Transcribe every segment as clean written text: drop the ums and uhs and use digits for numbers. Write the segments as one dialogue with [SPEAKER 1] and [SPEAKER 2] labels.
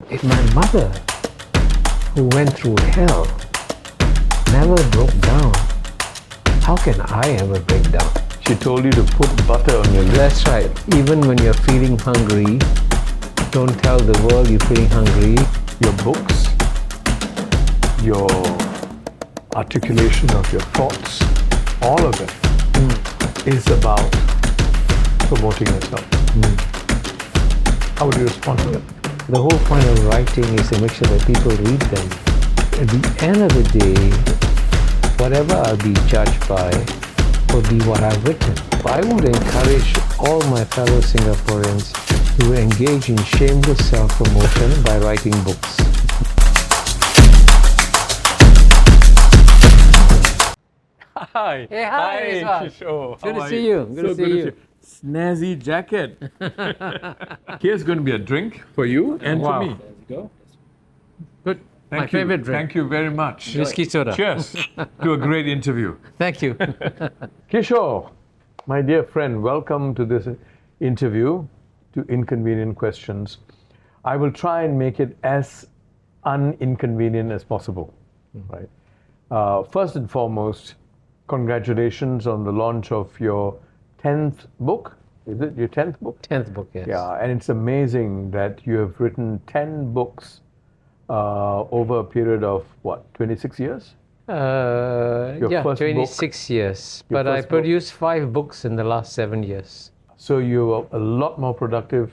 [SPEAKER 1] If my mother, who went through hell, never broke down, how can I ever break down?
[SPEAKER 2] She told you to put butter on your lips.
[SPEAKER 1] That's right. Even when you're feeling hungry, don't tell the world you're feeling hungry.
[SPEAKER 2] Your books, your articulation of your thoughts, all of it is about promoting yourself. How would you respond to it?
[SPEAKER 1] The whole point of writing is to make sure that people read them. At the end of the day, whatever I'll be judged by will be what I've written. I would encourage all my fellow Singaporeans to engage in shameless self-promotion by writing books.
[SPEAKER 2] Hi.
[SPEAKER 1] Hey, hi, Viswa.
[SPEAKER 2] Kishore.
[SPEAKER 1] Good
[SPEAKER 2] How
[SPEAKER 1] to
[SPEAKER 2] are
[SPEAKER 1] see you. Good to see you.
[SPEAKER 2] Snazzy jacket. Here's going to be a drink for you and for me.
[SPEAKER 1] There we go. Good.
[SPEAKER 2] Thank
[SPEAKER 1] My
[SPEAKER 2] you.
[SPEAKER 1] favorite drink.
[SPEAKER 2] Thank you very much.
[SPEAKER 1] Whiskey soda.
[SPEAKER 2] Cheers to a great interview.
[SPEAKER 1] Thank you.
[SPEAKER 2] Kishore, my dear friend, welcome to this interview, to Inconvenient Questions. I will try and make it as uninconvenient as possible. Right. First and foremost, congratulations on the launch of your 10th book. Is it your 10th book?
[SPEAKER 1] 10th book, yes.
[SPEAKER 2] Yeah, and it's amazing that you have written 10 books over a period of, what, 26 years?
[SPEAKER 1] Yeah,
[SPEAKER 2] first
[SPEAKER 1] 26 years.
[SPEAKER 2] Your
[SPEAKER 1] But I
[SPEAKER 2] first book.
[SPEAKER 1] produced 5 books in the last 7 years.
[SPEAKER 2] So you are a lot more productive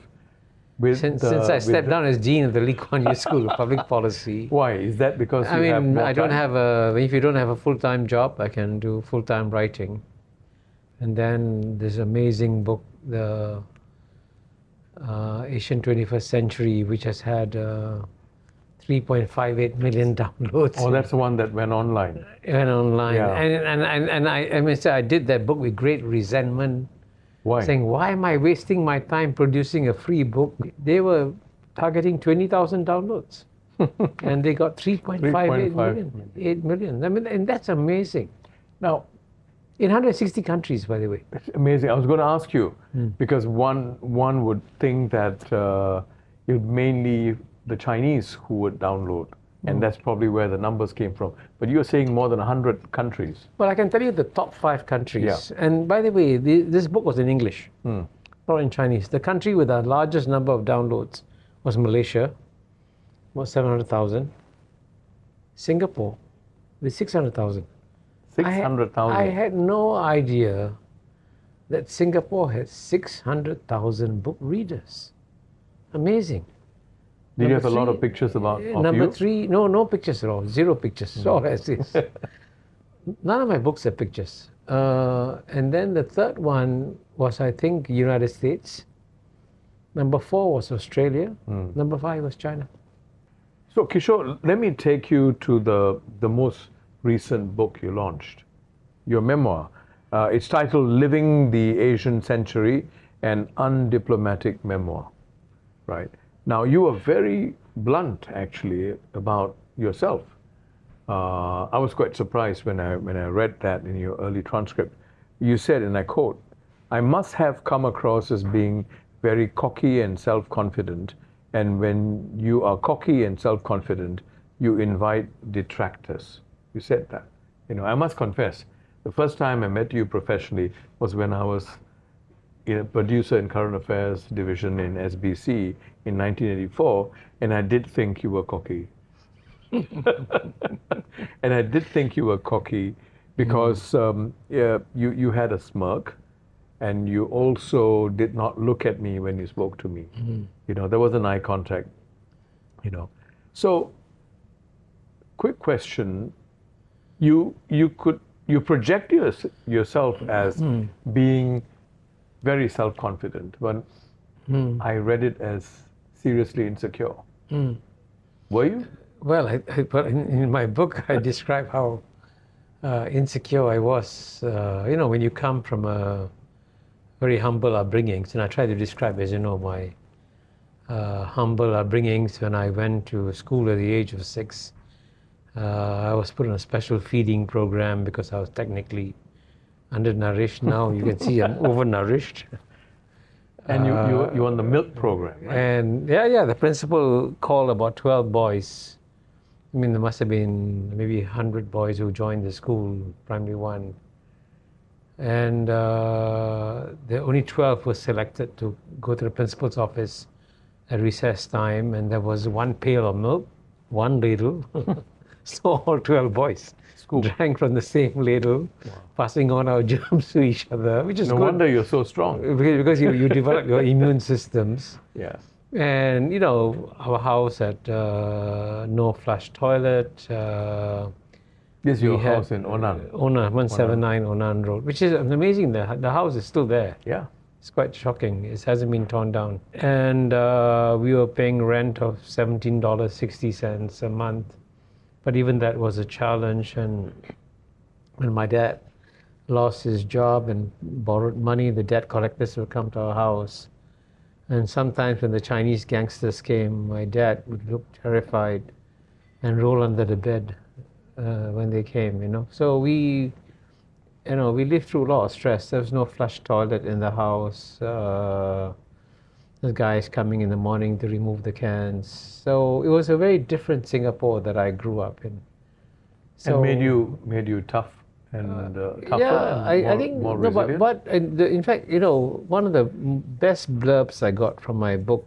[SPEAKER 2] with
[SPEAKER 1] Since I stepped down as Dean of the Lee Kuan Yew School of Public Policy.
[SPEAKER 2] Why? Is that because
[SPEAKER 1] I
[SPEAKER 2] you have
[SPEAKER 1] mean,
[SPEAKER 2] more
[SPEAKER 1] I don't
[SPEAKER 2] time?
[SPEAKER 1] if you don't have a full-time job, I can do full-time writing. And then this amazing book, the Asian 21st Century, which has had 3.58 million downloads.
[SPEAKER 2] Oh, that's the one that went online.
[SPEAKER 1] It went online.
[SPEAKER 2] Yeah.
[SPEAKER 1] And I must say, I did that book with great resentment,
[SPEAKER 2] Why?
[SPEAKER 1] saying, why am I wasting my time producing a free book? They were targeting 20,000 downloads. And they got 3.58 million. 8 million. I mean, and that's amazing.
[SPEAKER 2] Now,
[SPEAKER 1] In 160 countries, by the way.
[SPEAKER 2] it's amazing. I was going to ask you, because one would think that it mainly the Chinese who would download, and that's probably where the numbers came from. But you're saying more than 100 countries.
[SPEAKER 1] Well, I can tell you the top 5 countries.
[SPEAKER 2] Yeah.
[SPEAKER 1] And by the way, this book was in English, not in Chinese. The country with the largest number of downloads was Malaysia, about 700,000. Singapore, with 600,000.
[SPEAKER 2] 600,000.
[SPEAKER 1] I had no idea that Singapore had 600,000 book readers. Amazing.
[SPEAKER 2] Did you have a
[SPEAKER 1] Number
[SPEAKER 2] lot of
[SPEAKER 1] 3,
[SPEAKER 2] pictures of
[SPEAKER 1] Number
[SPEAKER 2] you?
[SPEAKER 1] 3, no pictures at all. 0 pictures. All as is. None of my books have pictures. And then the third one was, I think, United States. Number 4 was Australia. Number 5 was China.
[SPEAKER 2] So, Kishore, let me take you to the most recent book you launched, your memoir. It's titled Living the Asian Century, an Undiplomatic Memoir, right? Now, you were very blunt, actually, about yourself. I was quite surprised when I read that in your early transcript. You said, and I quote, "I must have come across as being very cocky and self-confident, and when you are cocky and self-confident, you invite detractors." You said that. You know, I must confess, the first time I met you professionally was when I was a producer in Current Affairs Division in SBC in 1984, and I did think you were cocky. And I did think you were cocky because you had a smirk, and you also did not look at me when you spoke to me. You know, there was an eye contact, you know. So, quick question. You project yourself as being very self-confident, but I read it as seriously insecure. Were you?
[SPEAKER 1] Well, but in my book, I describe how insecure I was. You know, when you come from a very humble upbringings, and I try to describe, as you know, my humble upbringings. When I went to school at the age of 6, I was put on a special feeding program because I was technically undernourished. Now you can see I'm overnourished.
[SPEAKER 2] And you were on the milk program, right?
[SPEAKER 1] And yeah, the principal called about 12 boys. I mean, there must have been maybe 100 boys who joined the school, primary one. And the only 12 were selected to go to the principal's office at recess time, and there was one pail of milk, one ladle. So all 12 boys drank from the same ladle, passing on our germs to each other, which is
[SPEAKER 2] No
[SPEAKER 1] good.
[SPEAKER 2] wonder you're so strong.
[SPEAKER 1] Because you develop your immune systems.
[SPEAKER 2] Yes.
[SPEAKER 1] And, you know, our house had no flush toilet.
[SPEAKER 2] This is your house in Onan.
[SPEAKER 1] Onan, 179 Onan Road, which is amazing. The house is still there.
[SPEAKER 2] Yeah.
[SPEAKER 1] It's quite shocking. It hasn't been torn down. And we were paying rent of $17.60 a month. But even that was a challenge. And when my dad lost his job and borrowed money, the debt collectors would come to our house. And sometimes when the Chinese gangsters came, my dad would look terrified and roll under the bed when they came, you know. So we lived through a lot of stress. There was no flush toilet in the house. The guys coming in the morning to remove the cans. So it was a very different Singapore that I grew up in. So,
[SPEAKER 2] and made you tough and tougher
[SPEAKER 1] yeah,
[SPEAKER 2] and
[SPEAKER 1] I think
[SPEAKER 2] more
[SPEAKER 1] no,
[SPEAKER 2] resilient?
[SPEAKER 1] but in fact, you know, one of the best blurbs I got from my book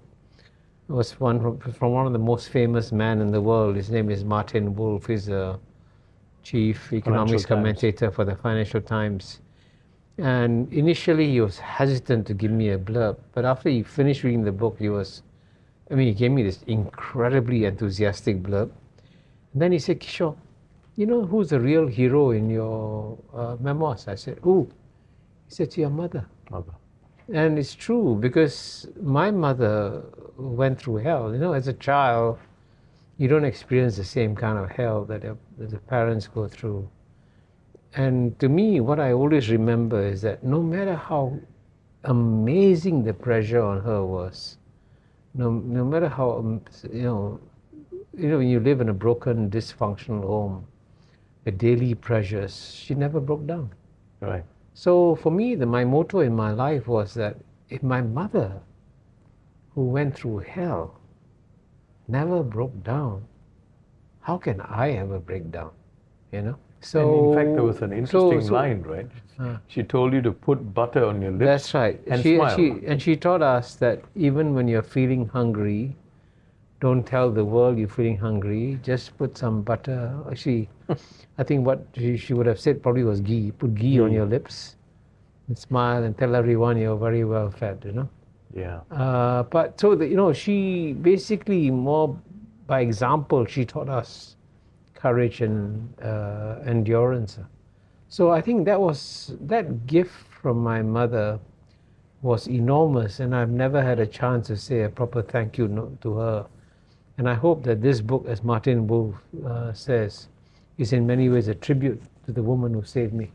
[SPEAKER 1] was one from one of the most famous men in the world. His name is Martin Wolf. He's a chief economics commentator for the Financial Times. And initially he was hesitant to give me a blurb, but after he finished reading the book, he gave me this incredibly enthusiastic blurb. And then he said, Kishore, you know who's the real hero in your memoirs? I said, who? He said, your mother. And it's true, because my mother went through hell. You know, as a child, you don't experience the same kind of hell that the parents go through. And to me, what I always remember is that no matter how amazing the pressure on her was, no matter how, when you live in a broken, dysfunctional home, the daily pressures, she never broke down.
[SPEAKER 2] Right.
[SPEAKER 1] So for me, my motto in my life was that if my mother, who went through hell, never broke down, how can I ever break down? You know? So,
[SPEAKER 2] and in fact, there was an interesting line, right? She told you to put butter on your lips.
[SPEAKER 1] That's right.
[SPEAKER 2] And smile.
[SPEAKER 1] And she taught us that even when you're feeling hungry, don't tell the world you're feeling hungry. Just put some butter. Actually, I think what she would have said probably was ghee. Put ghee on your lips and smile and tell everyone you're very well fed, you know?
[SPEAKER 2] Yeah.
[SPEAKER 1] But so, she basically, more by example, she taught us courage and endurance. So I think that gift from my mother was enormous, and I've never had a chance to say a proper thank you to her. And I hope that this book, as Martin Wolf says, is in many ways a tribute to the woman who saved me.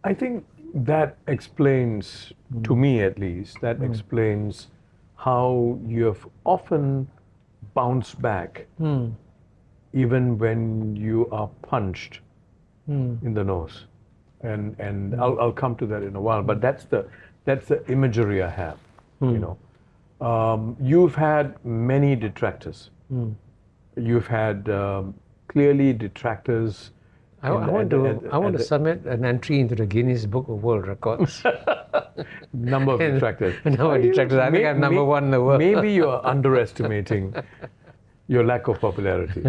[SPEAKER 2] I think that explains, to me at least, that explains how you have often bounced back even when you are punched in the nose. And I'll come to that in a while, but that's the imagery I have, you know. You've had many detractors. You've had clearly detractors.
[SPEAKER 1] I want to submit an entry into the Guinness Book of World Records.
[SPEAKER 2] Number of detractors.
[SPEAKER 1] Number of detractors. I think I'm number one in the world.
[SPEAKER 2] Maybe you're underestimating your lack of popularity.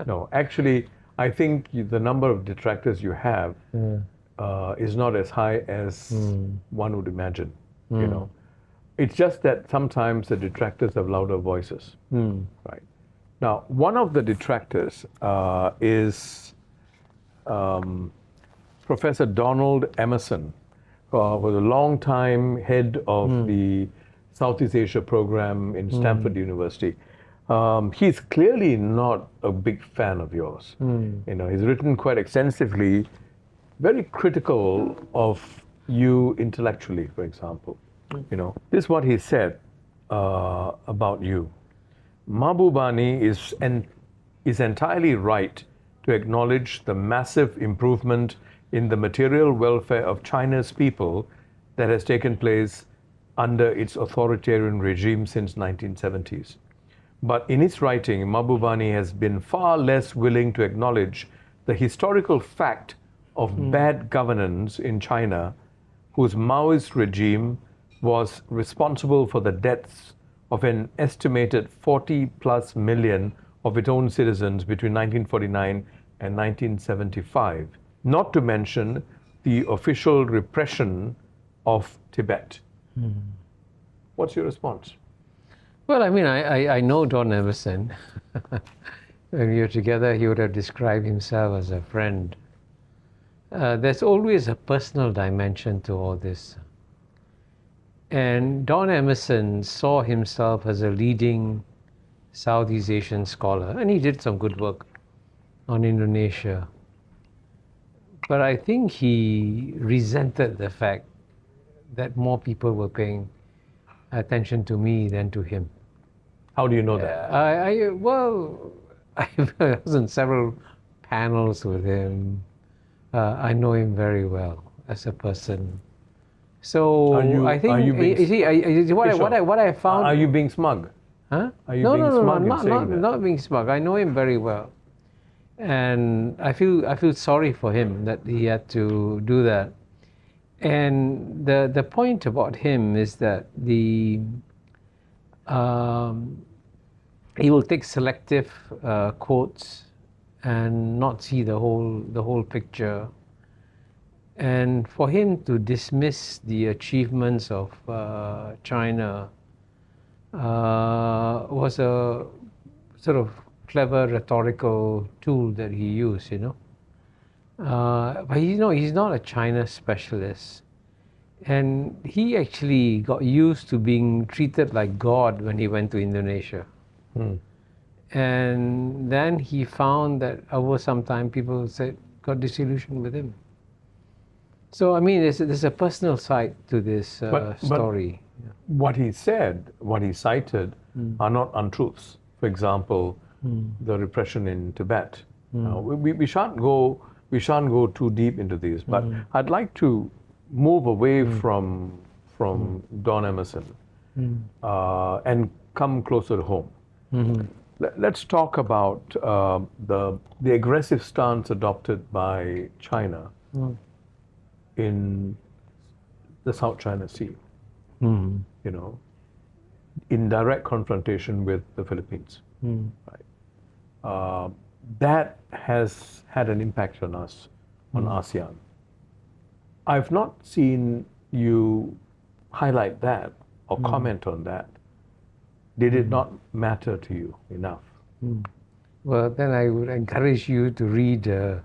[SPEAKER 2] No, actually, I think the number of detractors you have is not as high as one would imagine. You know, it's just that sometimes the detractors have louder voices. Right. Now, one of the detractors is Professor Donald Emerson, who was a long-time head of the Southeast Asia program in Stanford University. He's clearly not a big fan of yours. You know, he's written quite extensively, very critical of you intellectually, for example. You know, this is what he said about you. Mahbubani is entirely right to acknowledge the massive improvement in the material welfare of China's people that has taken place under its authoritarian regime since 1970s. But in its writing, Mahbubani has been far less willing to acknowledge the historical fact of bad governance in China, whose Maoist regime was responsible for the deaths of an estimated 40 plus million of its own citizens between 1949 and 1975, not to mention the official repression of Tibet. What's your response?
[SPEAKER 1] Well, I mean, I know Don Emerson. When we were together, he would have described himself as a friend. There's always a personal dimension to all this. And Don Emerson saw himself as a leading Southeast Asian scholar, and he did some good work on Indonesia. But I think he resented the fact that more people were paying attention to me than to him.
[SPEAKER 2] How do you know that?
[SPEAKER 1] I was in several panels with him. I know him very well as a person. So I think what I found.
[SPEAKER 2] Are you being smug?
[SPEAKER 1] Huh?
[SPEAKER 2] Are you being smug in saying that?
[SPEAKER 1] Not being smug. I know him very well, and I feel sorry for him that he had to do that. And the point about him is that he will take selective quotes and not see the whole picture. And for him to dismiss the achievements of China was a sort of clever rhetorical tool that he used, you know. But he's not a China specialist. And he actually got used to being treated like God when he went to Indonesia. And then he found that over some time people got disillusioned with him. So, I mean, there's a personal side to this story.
[SPEAKER 2] But what he said, what he cited, are not untruths. For example, the repression in Tibet. We shan't go too deep into these, but I'd like to move away from Don Emerson and come closer to home. Let's talk about the aggressive stance adopted by China in the South China Sea, you know, in direct confrontation with the Philippines. Right? That has had an impact on us, on ASEAN. I've not seen you highlight that or comment on that. Did it not matter to you enough?
[SPEAKER 1] Well, then I would encourage you to read the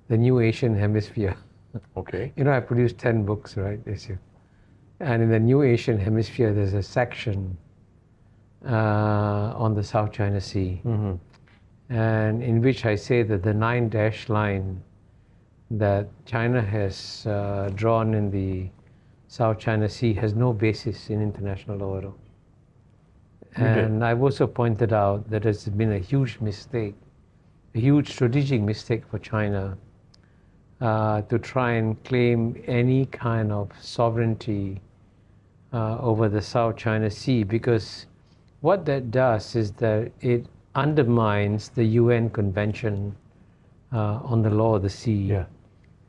[SPEAKER 1] New Asian Hemisphere.
[SPEAKER 2] Okay.
[SPEAKER 1] You know, I produced 10 books, right, this year. And in the New Asian Hemisphere, there's a section on the South China Sea, and in which I say that the 9-dash line that China has drawn in the South China Sea has no basis in international law. And I've also pointed out that it's been a huge mistake, a huge strategic mistake for China to try and claim any kind of sovereignty over the South China Sea, because what that does is that it undermines the UN Convention on the Law of the Sea,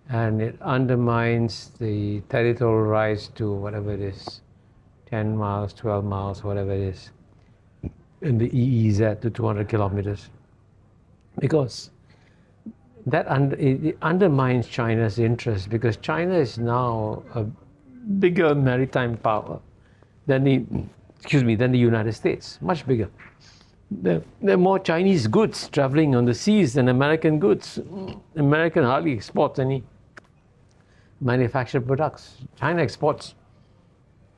[SPEAKER 1] and it undermines the territorial rights to whatever it is, 10 miles, 12 miles, whatever it is, in the EEZ to 200 kilometers, because that it undermines China's interest, because China is now a bigger maritime power than the United States, much bigger. There are more Chinese goods traveling on the seas than American goods. American hardly exports any manufactured products. China exports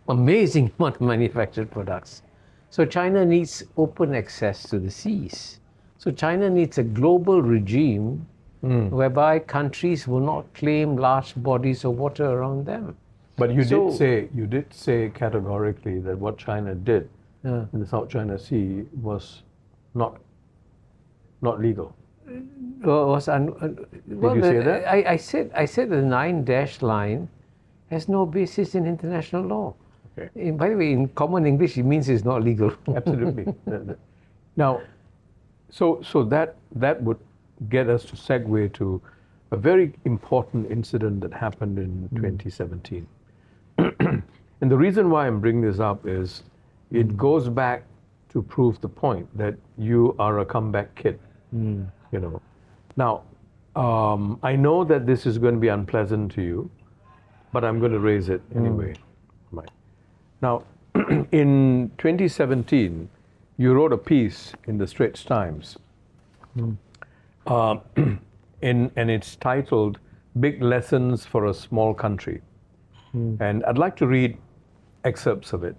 [SPEAKER 1] amazing amount of manufactured products. So China needs open access to the seas. So China needs a global regime whereby countries will not claim large bodies of water around them.
[SPEAKER 2] But you did say categorically that what China did in the South China Sea was not legal.
[SPEAKER 1] Did you
[SPEAKER 2] say that?
[SPEAKER 1] I said the 9-dash line has no basis in international law. By the way, in common English, it means it's not legal.
[SPEAKER 2] Absolutely. Now, so that would get us to segue to a very important incident that happened in 2017. And the reason why I'm bringing this up is it goes back to prove the point that you are a comeback kid. You know. Now, I know that this is going to be unpleasant to you, but I'm going to raise it anyway. Right. Now, in 2017, you wrote a piece in the Straits Times, and it's titled "Big Lessons for a Small Country," and I'd like to read excerpts of it.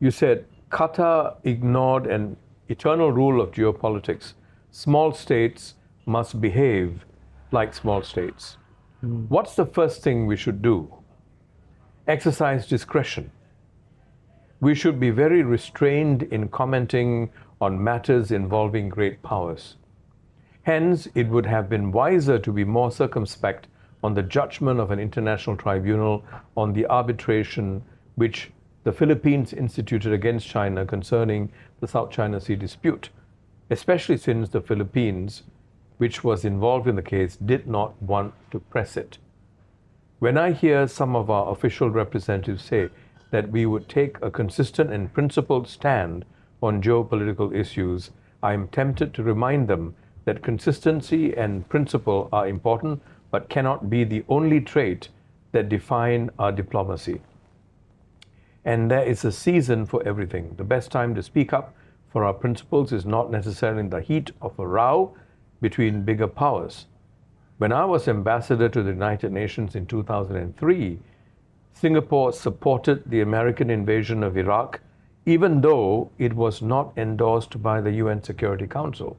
[SPEAKER 2] You said, Qatar ignored an eternal rule of geopolitics. Small states must behave like small states. What's the first thing we should do? Exercise discretion. We should be very restrained in commenting on matters involving great powers. Hence, it would have been wiser to be more circumspect on the judgment of an international tribunal on the arbitration which the Philippines instituted against China concerning the South China Sea dispute, especially since the Philippines, which was involved in the case, did not want to press it. When I hear some of our official representatives say that we would take a consistent and principled stand on geopolitical issues, I am tempted to remind them that consistency and principle are important, but cannot be the only trait that define our diplomacy. And there is a season for everything. The best time to speak up for our principles is not necessarily in the heat of a row between bigger powers. When I was ambassador to the United Nations in 2003, Singapore supported the American invasion of Iraq, even though it was not endorsed by the UN Security Council.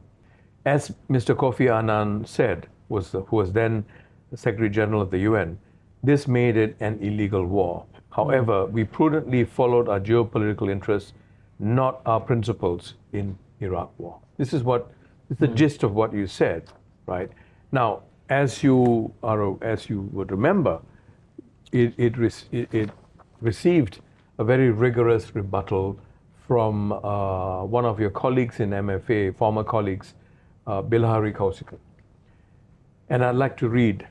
[SPEAKER 2] As Mr. Kofi Annan said, who was then the Secretary General of the UN, this made it an illegal war. However, we prudently followed our geopolitial interests, not our principles in Iraq war. This is the gist of what you said, right? Now, as you would remember, it received a very rigorous rebuttal from one of your colleagues in MFA, former colleagues, Bilahari Kausikan. And I'd like to read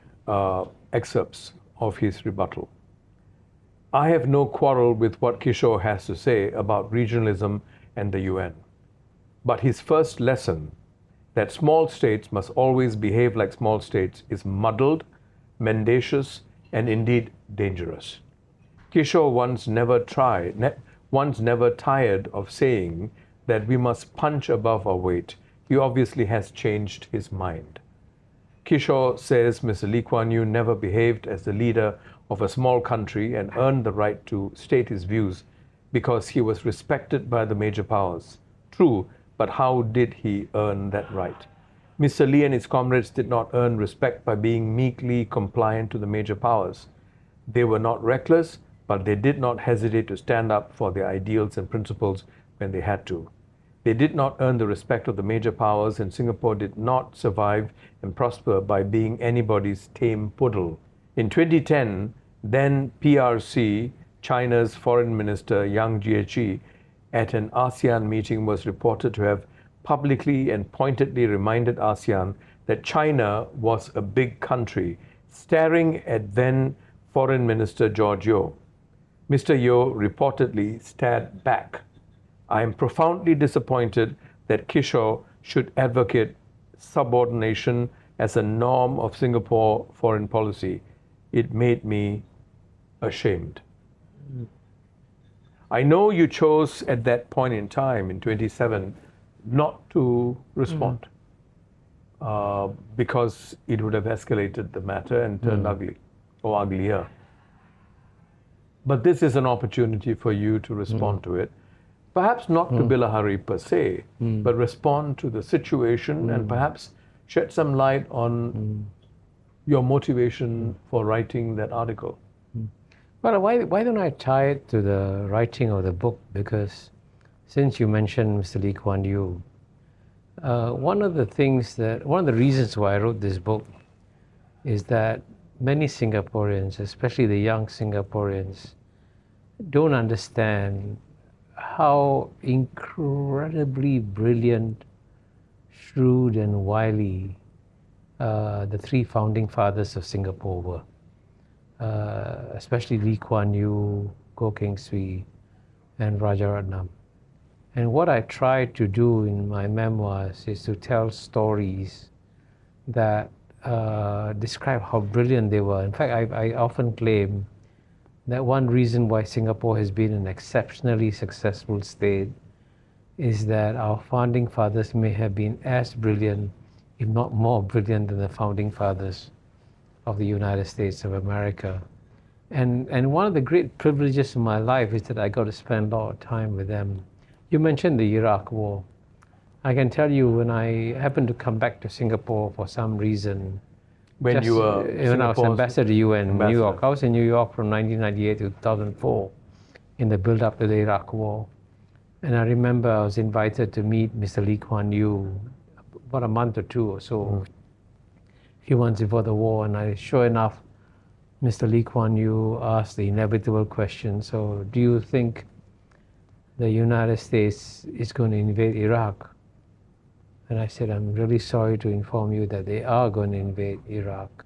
[SPEAKER 2] excerpts of his rebuttal. I have no quarrel with what Kishore has to say about regionalism and the UN. But his first lesson, that small states must always behave like small states, is muddled, mendacious, and indeed dangerous. Kishore once never tired of saying that we must punch above our weight. He obviously has changed his mind. Kishore says Mr. Lee Kuan Yew never behaved as the leader of a small country and earned the right to state his views because he was respected by the major powers. True, but how did he earn that right? Mr. Lee and his comrades did not earn respect by being meekly compliant to the major powers. They were not reckless, but they did not hesitate to stand up for their ideals and principles when they had to. They did not earn the respect of the major powers, and Singapore did not survive and prosper by being anybody's tame poodle. In 2010, then PRC, China's Foreign Minister Yang Jiechi, at an ASEAN meeting was reported to have publicly and pointedly reminded ASEAN that China was a big country, staring at then Foreign Minister George Yeo. Mr. Yeo reportedly stared back. I am profoundly disappointed that Kishore should advocate subordination as a norm of Singapore foreign policy. It made me ashamed. I know you chose at that point in time, in 27, not to respond because it would have escalated the matter and turned ugly or uglier. But this is an opportunity for you to respond to it. Perhaps not to Bilahari per se, but respond to the situation and perhaps shed some light on your motivation for writing that article.
[SPEAKER 1] Well, why don't I tie it to the writing of the book? Because since you mentioned Mr. Lee Kuan Yew, one of the reasons why I wrote this book is that many Singaporeans, especially the young Singaporeans, don't understand how incredibly brilliant, shrewd, and wily the three founding fathers of Singapore were, especially Lee Kuan Yew, Goh Keng Swee, and Rajaratnam. And what I try to do in my memoirs is to tell stories that describe how brilliant they were. In fact, I often claim that one reason why Singapore has been an exceptionally successful state is that our founding fathers may have been as brilliant, if not more brilliant, than the founding fathers of the United States of America. And one of the great privileges of my life is that I got to spend a lot of time with them. You mentioned the Iraq War. I can tell you, when I happened to come back to Singapore for some reason,
[SPEAKER 2] when
[SPEAKER 1] I was ambassador to UN in New York. I was in New York from 1998 to 2004 in the build-up to the Iraq War. And I remember I was invited to meet Mr. Lee Kuan Yew about a month or two or so, a few months before the war. And sure enough, Mr. Lee Kuan Yew asked the inevitable question, so do you think the United States is going to invade Iraq? And I said, I'm really sorry to inform you that they are going to invade Iraq.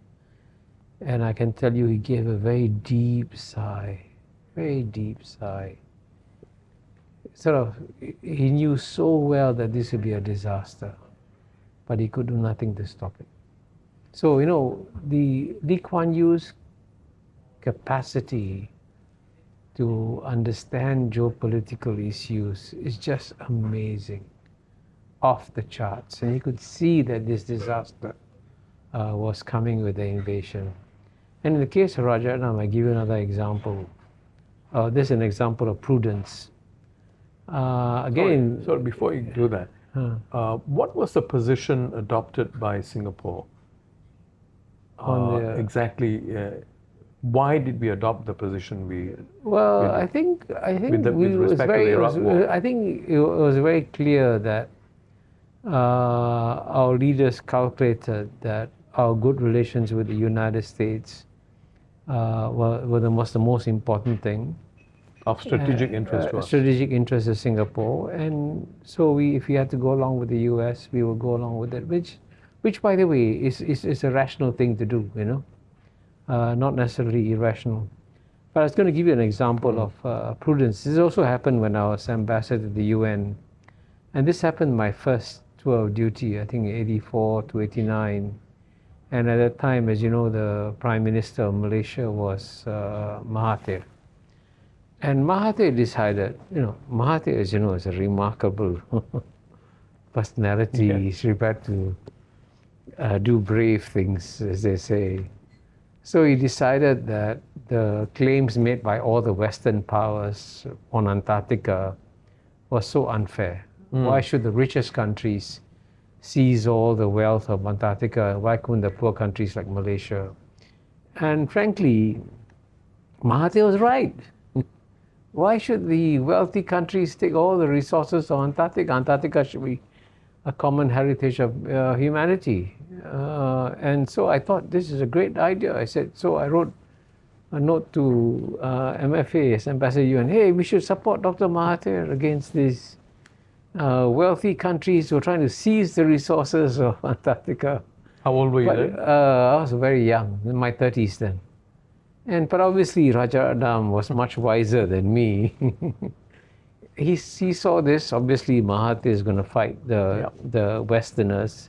[SPEAKER 1] And I can tell you he gave a very deep sigh, very deep sigh. Sort of, he knew so well that this would be a disaster, but he could do nothing to stop it. So, you know, the Lee Kuan Yew's capacity to understand geopolitical issues is just amazing, off the charts. And you could see that this disaster was coming with the invasion. And in the case of Rajaratnam, I give you another example. This is an example of Prudence. Again,
[SPEAKER 2] sorry, before you do that, what was the position adopted by Singapore? Exactly. Why did we adopt the position we?
[SPEAKER 1] Well, I think it was very clear that our leaders calculated that our good relations with the United States were the most important thing.
[SPEAKER 2] Of strategic interest to us.
[SPEAKER 1] Strategic interest of Singapore. And so if we had to go along with the US, we would go along with it, which by the way, is a rational thing to do, you know, not necessarily irrational. But I was going to give you an example of Prudence. This also happened when I was ambassador to the UN. And this happened my first tour of duty, I think 84 to 89. And at that time, as you know, the Prime Minister of Malaysia was Mahathir. And Mahathir decided, you know, Mahathir, as you know, is a remarkable personality. He's prepared to do brave things, as they say. So he decided that the claims made by all the Western powers on Antarctica was so unfair. Why should the richest countries seize all the wealth of Antarctica? Why couldn't the poor countries like Malaysia? And frankly, Mahathir was right. Why should the wealthy countries take all the resources of Antarctica? Antarctica should be a common heritage of humanity. And so I thought this is a great idea. I said, so I wrote a note to MFA as Ambassador UN, hey, we should support Dr. Mahathir against these wealthy countries who are trying to seize the resources of Antarctica.
[SPEAKER 2] How old were you then?
[SPEAKER 1] I was very young, in my 30s then. But obviously Rajaratnam was much wiser than me. He saw this. Obviously Mahathir is going to fight the Westerners.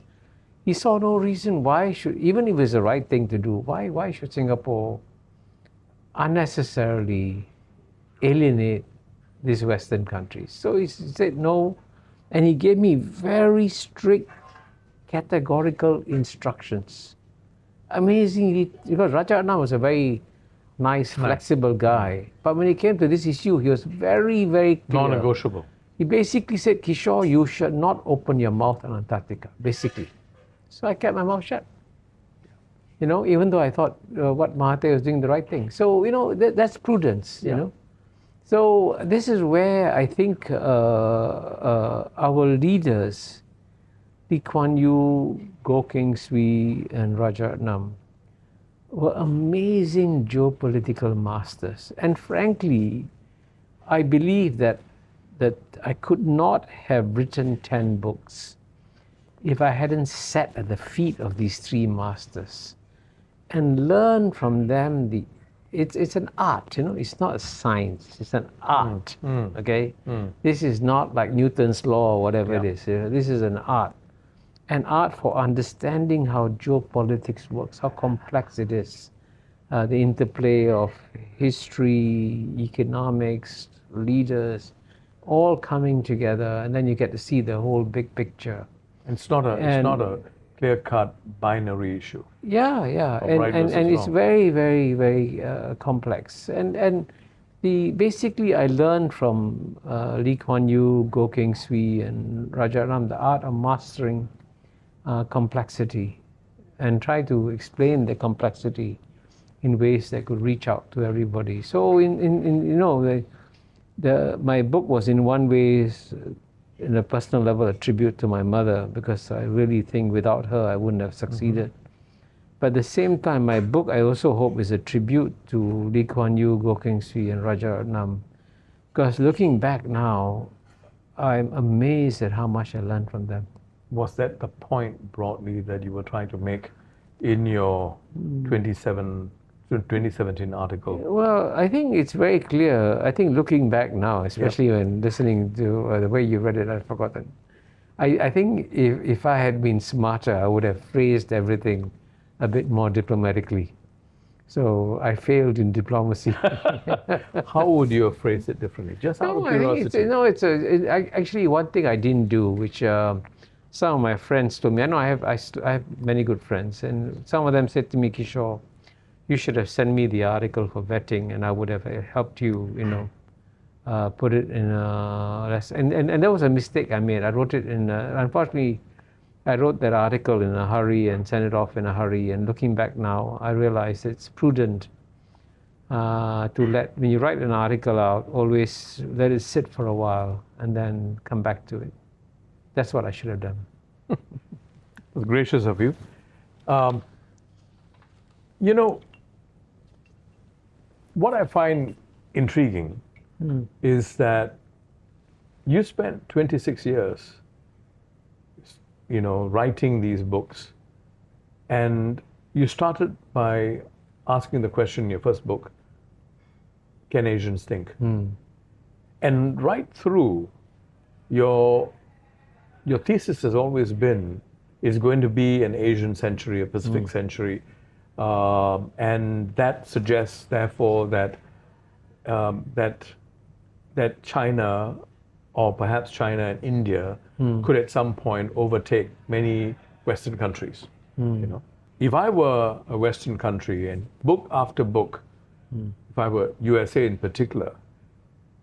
[SPEAKER 1] He saw no reason why should, even if it's the right thing to do, why should Singapore unnecessarily alienate these Western countries? So he said no, and he gave me very strict, categorical instructions. Amazingly, because Rajaratnam was a very nice, flexible guy. But when it came to this issue, he was very, very clear.
[SPEAKER 2] Non-negotiable.
[SPEAKER 1] He basically said, Kishore, you should not open your mouth on Antarctica, basically. So I kept my mouth shut. You know, even though I thought what Mahathir was doing the right thing. So, you know, that's prudence, you know. So this is where I think our leaders, Lee Kuan Yew, Goh Keng Swee, and Rajaratnam, were amazing geopolitical masters. And frankly, I believe that I could not have written 10 books if I hadn't sat at the feet of these three masters and learned from them it's an art, it's not a science, it's an art. Okay? This is not like Newton's law or whatever it is. This is an art. An art for understanding how geopolitics works, how complex it is. The interplay of history, economics, leaders, all coming together, and then you get to see the whole big picture.
[SPEAKER 2] It's not a clear-cut binary issue.
[SPEAKER 1] Yeah, and it's very, very, very complex. And basically, I learned from Lee Kuan Yew, Goh Keng Swee, and Rajaram the art of mastering complexity, and try to explain the complexity in ways that could reach out to everybody. So, my book was in one way, in a personal level, a tribute to my mother, because I really think without her I wouldn't have succeeded. But at the same time, my book, I also hope, is a tribute to Lee Kuan Yew, Goh Keng Swee, and Rajaratnam, because looking back now, I'm amazed at how much I learned from them.
[SPEAKER 2] Was that the point broadly that you were trying to make in your 2017 article?
[SPEAKER 1] Well, I think it's very clear. I think looking back now, especially when listening to the way you read it, I've forgotten. I think if I had been smarter, I would have phrased everything a bit more diplomatically. So I failed in diplomacy.
[SPEAKER 2] How would you have phrased it differently? Just out of curiosity.
[SPEAKER 1] Actually one thing I didn't do, which some of my friends told me. I know I have many good friends, and some of them said to me, Kishore, you should have sent me the article for vetting, and I would have helped you, put it in and that was a mistake I made. I wrote it unfortunately, I wrote that article in a hurry and sent it off in a hurry. And looking back now, I realize it's prudent when you write an article out, always let it sit for a while and then come back to it. That's what I should have done.
[SPEAKER 2] It was gracious of you. What I find intriguing is that you spent 26 years, writing these books, and you started by asking the question in your first book, can Asians think? And right through, your thesis has always been, is going to be an Asian century, a Pacific century. And that suggests, therefore, that China, or perhaps China and India, could at some point overtake many Western countries. If I were a Western country, and book after book, if I were USA in particular,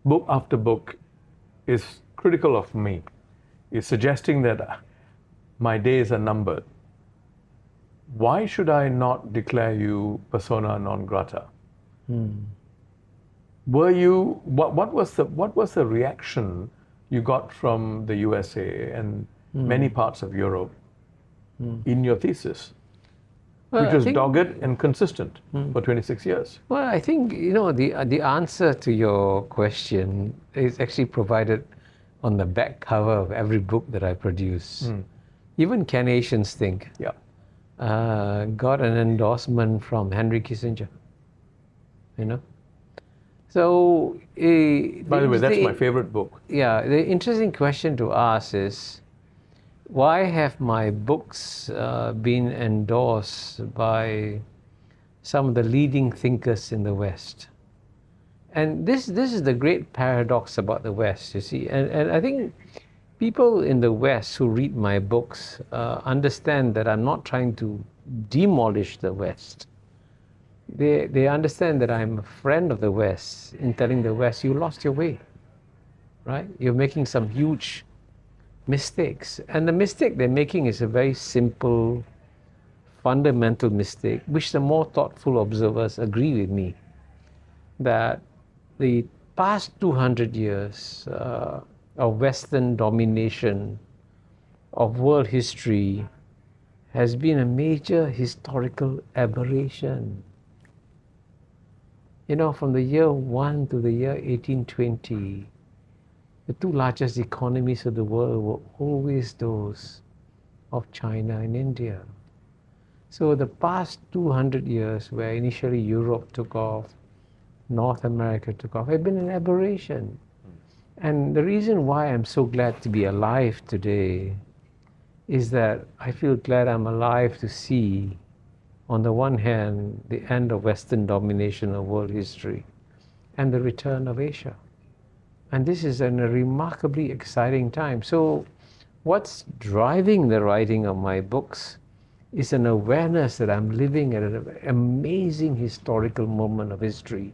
[SPEAKER 2] book after book is critical of me, is suggesting that my days are numbered. Why should I not declare you persona non grata? Were you? What was the reaction you got from the USA and many parts of Europe in your thesis, which was dogged and consistent for 26 years?
[SPEAKER 1] Well, I think the answer to your question is actually provided on the back cover of every book that I produce. Even Can Asians Think? Got an endorsement from Henry Kissinger. So,
[SPEAKER 2] by the way, that's my favorite book.
[SPEAKER 1] Yeah, the interesting question to ask is, why have my books been endorsed by some of the leading thinkers in the West? And this is the great paradox about the West, you see. And I think people in the West who read my books understand that I'm not trying to demolish the West. They understand that I'm a friend of the West in telling the West, you lost your way, right? You're making some huge mistakes. And the mistake they're making is a very simple, fundamental mistake, which the more thoughtful observers agree with me, that the past 200 years of Western domination of world history has been a major historical aberration. You know, from the year 1 to the year 1820, the two largest economies of the world were always those of China and India. So the past 200 years, where initially Europe took off, North America took off, have been an aberration. And the reason why I'm so glad to be alive today is that I feel glad I'm alive to see, on the one hand, the end of Western domination of world history and the return of Asia. And this is a remarkably exciting time. So what's driving the writing of my books is an awareness that I'm living at an amazing historical moment of history.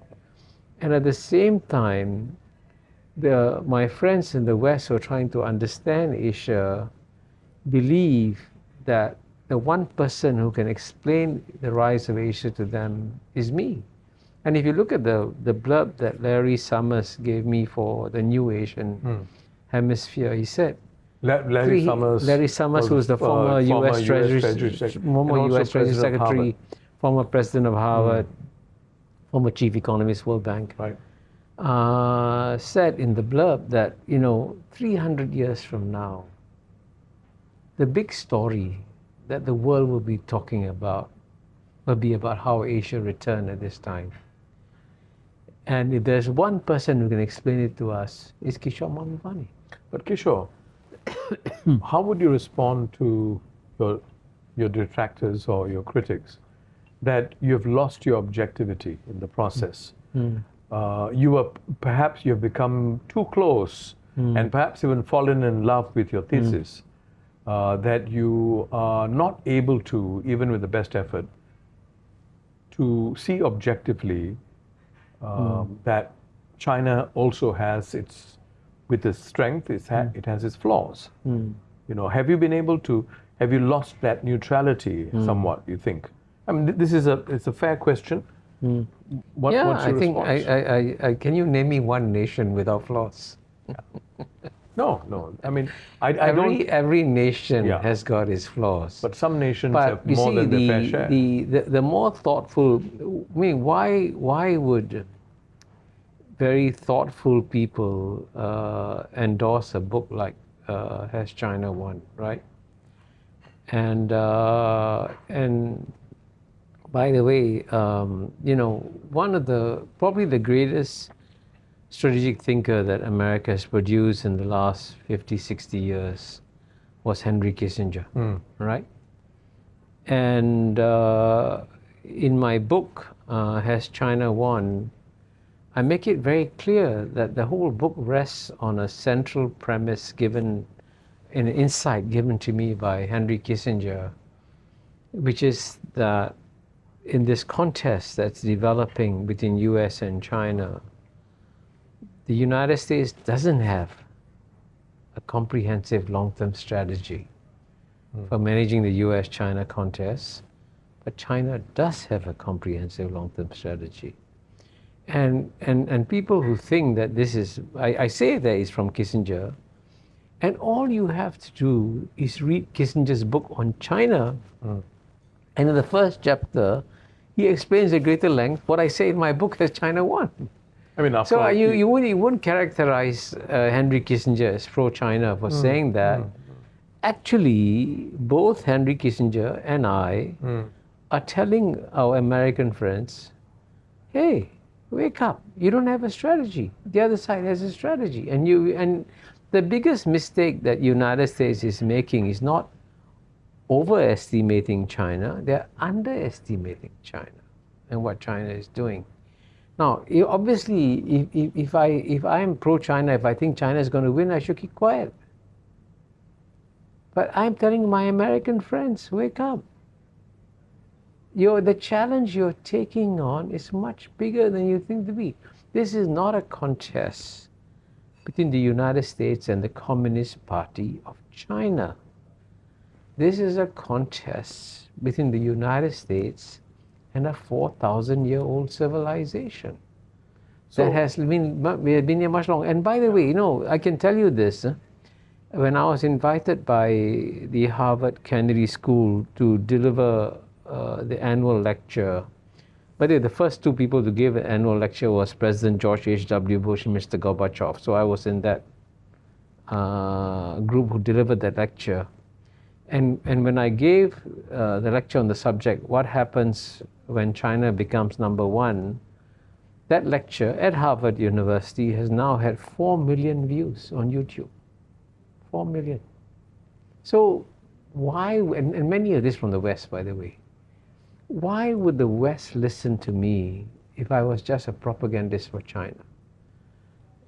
[SPEAKER 1] And at the same time, my friends in the West who are trying to understand Asia believe that the one person who can explain the rise of Asia to them is me. And if you look at the blurb that Larry Summers gave me for the New Asian Hemisphere, he said, Larry Summers, who was the former U.S. Treasury Secretary, former President of Harvard, former Chief Economist, World Bank, said in the blurb that, 300 years from now, the big story that the world will be talking about will be about how Asia returned at this time. And if there's one person who can explain it to us, it's Kishore Mahbubani.
[SPEAKER 2] But Kishore, how would you respond to your detractors or your critics that you've lost your objectivity in the process? Perhaps you've become too close and perhaps even fallen in love with your thesis, that you are not able to, even with the best effort, to see objectively that China also has with its strength, it has its flaws. Have you lost that neutrality somewhat, you think? I mean, it's a fair question. What's your response?
[SPEAKER 1] Can you name me one nation without flaws?
[SPEAKER 2] No. I mean,
[SPEAKER 1] every nation has got its flaws.
[SPEAKER 2] But some nations have more than their fair share.
[SPEAKER 1] The more thoughtful, why would very thoughtful people endorse a book like Has China Won, right? And by the way, one of probably the greatest strategic thinker that America has produced in the last 50, 60 years was Henry Kissinger, right? And in my book, Has China Won, I make it very clear that the whole book rests on a central premise given, an insight given to me by Henry Kissinger, which is that in this contest that's developing between US and China, the United States doesn't have a comprehensive long-term strategy for managing the US-China contest, but China does have a comprehensive long-term strategy. And people who think that this is, I say that is from Kissinger, and all you have to do is read Kissinger's book on China, and in the first chapter, he explains at greater length what I say in my book, Has China Won?
[SPEAKER 2] I mean,
[SPEAKER 1] so you wouldn't characterize Henry Kissinger as pro-China for saying that. Actually, both Henry Kissinger and I are telling our American friends, hey, wake up. You don't have a strategy. The other side has a strategy. And the biggest mistake that United States is making is not overestimating China, they're underestimating China and what China is doing. Now, obviously, if I am pro-China, if I think China is going to win, I should keep quiet. But I'm telling my American friends, wake up. The challenge you're taking on is much bigger than you think to be. This is not a contest between the United States and the Communist Party of China. This is a contest between the United States and a 4,000-year-old civilization that has been here much longer. And by the way, I can tell you this, when I was invited by the Harvard Kennedy School to deliver the annual lecture. By the way, the first two people to give an annual lecture was President George H.W. Bush and Mr. Gorbachev. So I was in that group who delivered that lecture. And when I gave the lecture on the subject, what happens when China becomes number one, that lecture at Harvard University has now had 4 million views on YouTube. 4 million. So why, and many of this from the West, by the way, why would the West listen to me if I was just a propagandist for China?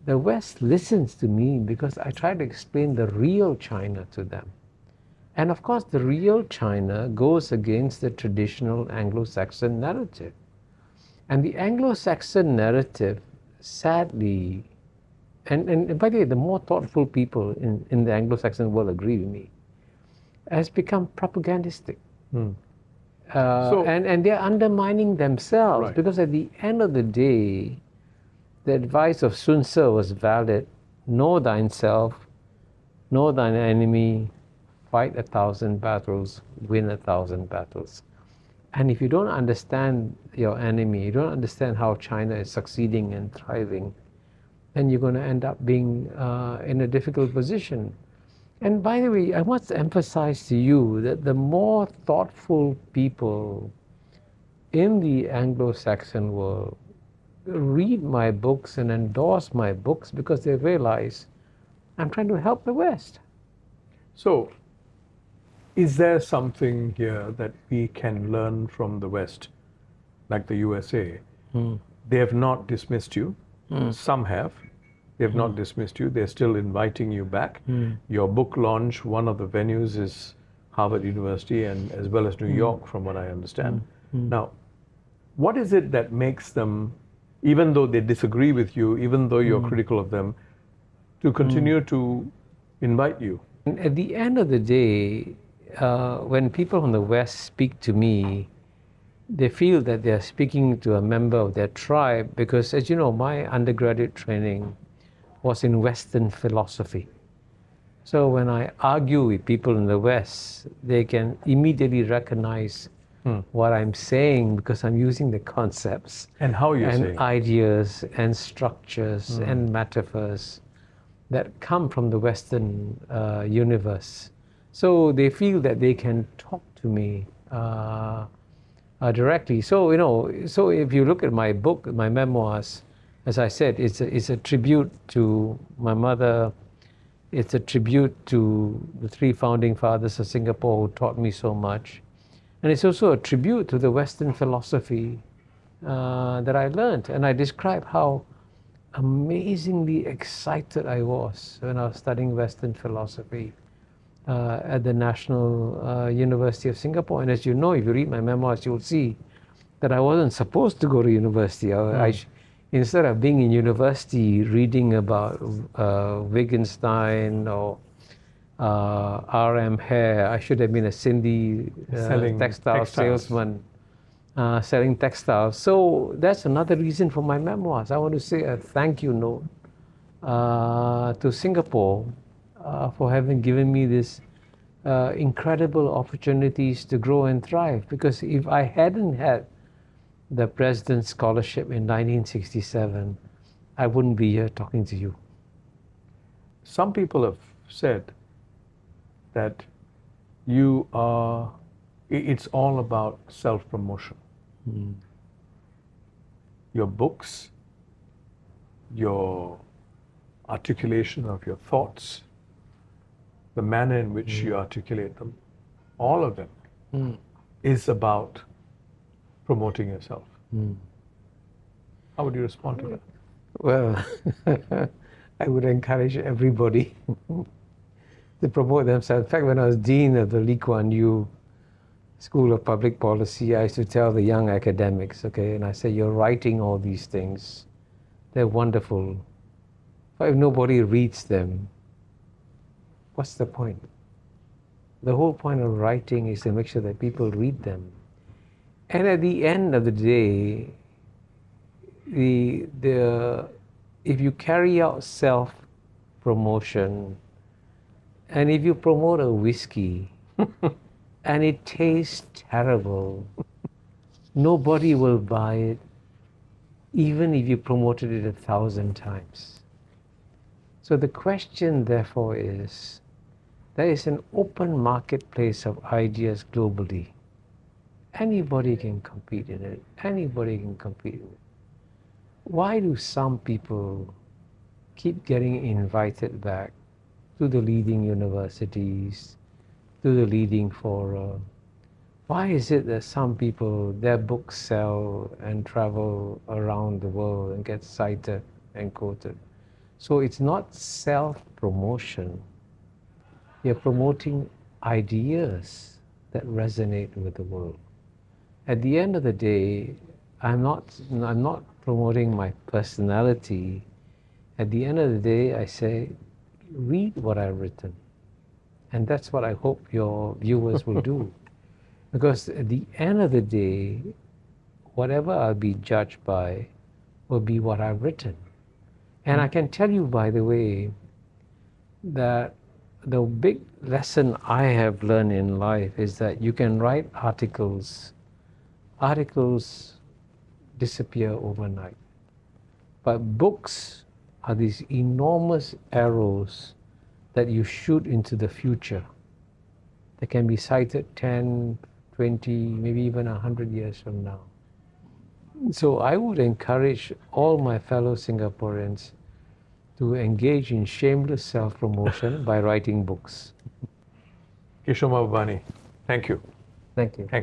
[SPEAKER 1] The West listens to me because I try to explain the real China to them. And of course, the real China goes against the traditional Anglo-Saxon narrative. And the Anglo-Saxon narrative, sadly, and by the way, the more thoughtful people in the Anglo-Saxon world agree with me, has become propagandistic. And they're undermining themselves,
[SPEAKER 2] Right.
[SPEAKER 1] because at the end of the day, the advice of Sun Tzu was valid: know thyself, know thine enemy, fight 1,000 battles, win 1,000 battles. And if you don't understand your enemy, you don't understand how China is succeeding and thriving, then you're going to end up being in a difficult position. And by the way, I must emphasize to you that the more thoughtful people in the Anglo-Saxon world read my books and endorse my books because they realize I'm trying to help the West.
[SPEAKER 2] So, is there something here that we can learn from the West, like the USA? They have not dismissed you. Some have. They have not dismissed you. They're still inviting you back. Your book launch, one of the venues is Harvard University, and as well as New York, from what I understand. Now, what is it that makes them, even though they disagree with you, even though you're critical of them, to continue to invite you?
[SPEAKER 1] And at the end of the day, when people from the West speak to me, they feel that they're speaking to a member of their tribe because, as you know, my undergraduate training was in Western philosophy. So when I argue with people in the West, they can immediately recognize what I'm saying because I'm using the concepts
[SPEAKER 2] And how you're
[SPEAKER 1] and
[SPEAKER 2] saying.
[SPEAKER 1] ideas and structures and metaphors that come from the Western universe. So they feel that they can talk to me directly. So, you know, so if you look at my book, my memoirs, as I said, it's a tribute to my mother. It's a tribute to the 3 founding fathers of Singapore who taught me so much. And it's also a tribute to the Western philosophy that I learned. And I describe how amazingly excited I was when I was studying Western philosophy at the National University of Singapore. And as you know, if you read my memoirs, you'll see that I wasn't supposed to go to university. Instead of being in university reading about Wittgenstein or R.M. Hare, I should have been a Sindhi
[SPEAKER 2] Selling
[SPEAKER 1] textile
[SPEAKER 2] textiles.
[SPEAKER 1] salesman selling textiles. So that's another reason for my memoirs. I want to say a thank you note to Singapore for having given me this incredible opportunities to grow and thrive. Because if I hadn't had the President's Scholarship in 1967, I wouldn't be here talking to you.
[SPEAKER 2] Some people have said that you are, it's all about self-promotion. Your books, your articulation of your thoughts, the manner in which you articulate them, all of them is about promoting yourself. How would you respond to that?
[SPEAKER 1] Well, I would encourage everybody to promote themselves. In fact, when I was dean of the Lee Kuan Yew School of Public Policy, I used to tell the young academics, okay, and I say, you're writing all these things. They're wonderful. But if nobody reads them, what's the point? The whole point of writing is to make sure that people read them. And at the end of the day, if you carry out self-promotion, And if you promote a whiskey and it tastes terrible, nobody will buy it, even if you promoted it 1,000 times. So the question, therefore, is, there is an open marketplace of ideas globally. Anybody can compete in it. Anybody can compete in it. Why do some people keep getting invited back to the leading universities, to the leading fora? Why is it that some people, their books sell and travel around the world and get cited and quoted? So it's not self-promotion. You're promoting ideas that resonate with the world. At the end of the day, I'm not promoting my personality. At the end of the day, I say, read what I've written. And that's what I hope your viewers will do. Because at the end of the day, whatever I'll be judged by will be what I've written. And I can tell you, by the way, that the big lesson I have learned in life is that you can write articles. Articles disappear overnight. But books are these enormous arrows that you shoot into the future. They can be cited 10, 20, maybe even 100 years from now. So I would encourage all my fellow Singaporeans to engage in shameless self-promotion by writing books.
[SPEAKER 2] Kishore Mahbubani, thank you.
[SPEAKER 1] Thank you.
[SPEAKER 2] Thank you.